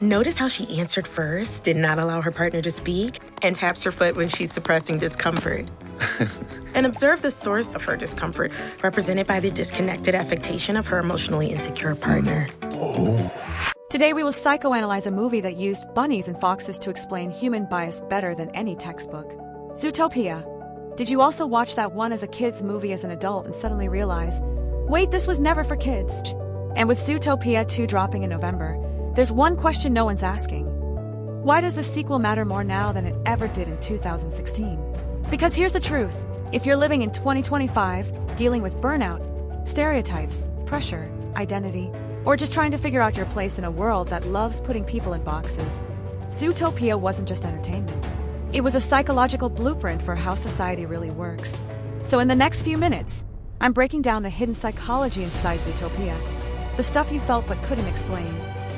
Notice how she answered first, did not allow her partner to speak, and taps her foot when she's suppressing discomfort. And observe the source of her discomfort, represented by the disconnected affectation of her emotionally insecure partner. Today we will psychoanalyze a movie that used bunnies and foxes to explain human bias better than any textbook. Zootopia. Did you also watch that one as a kid's movie as an adult and suddenly realize, wait, this was never for kids? And with Zootopia 2 dropping in November, there's one question no one's asking. Why does the sequel matter more now than it ever did in 2016? Because here's the truth. If you're living in 2025, dealing with burnout, stereotypes, pressure, identity, or just trying to figure out your place in a world that loves putting people in boxes, Zootopia wasn't just entertainment. It was a psychological blueprint for how society really works. So in the next few minutes, I'm breaking down the hidden psychology inside Zootopia, the stuff you felt but couldn't explain,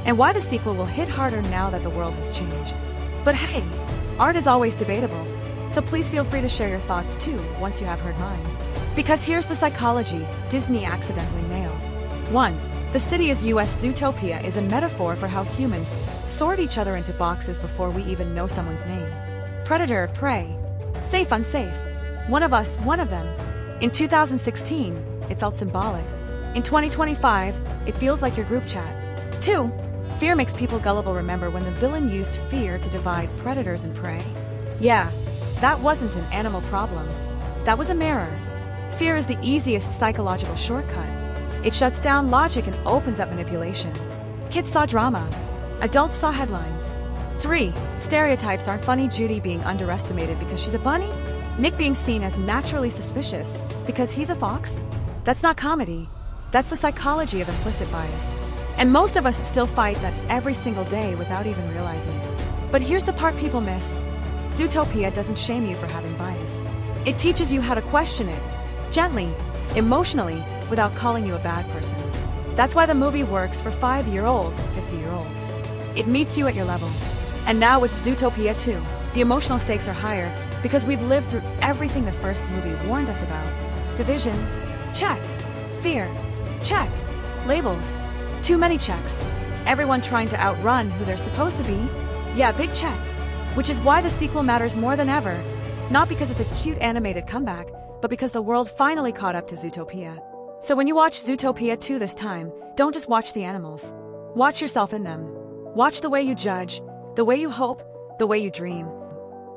and why the sequel will hit harder now that the world has changed. But hey, art is always debatable, so please feel free to share your thoughts too once you have heard mine. Because here's the psychology Disney accidentally nailed. 1. The city is US Zootopia is a metaphor for how humans sort each other into boxes before we even know someone's name. Predator, prey. Safe, unsafe. One of us, one of them. In 2016, it felt symbolic. In 2025, it feels like your group chat. 2. Fear makes people gullible. Remember when the villain used fear to divide predators and prey? Yeah, that wasn't an animal problem. That was a mirror. Fear is the easiest psychological shortcut. It shuts down logic and opens up manipulation. Kids saw drama. Adults saw headlines. 3. Stereotypes aren't funny. Judy being underestimated because she's a bunny? Nick being seen as naturally suspicious because he's a fox? That's not comedy. That's the psychology of implicit bias. And most of us still fight that every single day without even realizing it. But here's the part people miss. Zootopia doesn't shame you for having bias. It teaches you how to question it, gently, emotionally, without calling you a bad person. That's why the movie works for 5-year-olds and 50-year-olds. It meets you at your level. And now with Zootopia 2, the emotional stakes are higher because we've lived through everything the first movie warned us about. Division, check. Fear, check. Labels, too many checks. Everyone trying to outrun who they're supposed to be? Yeah, big check. Which is why the sequel matters more than ever. Not because it's a cute animated comeback, but because the world finally caught up to Zootopia. So when you watch Zootopia 2 this time, don't just watch the animals. Watch yourself in them. Watch the way you judge, the way you hope, the way you dream.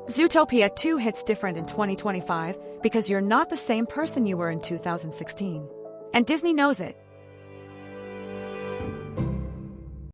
Zootopia 2 hits different in 2025 because you're not the same person you were in 2016. And Disney knows it.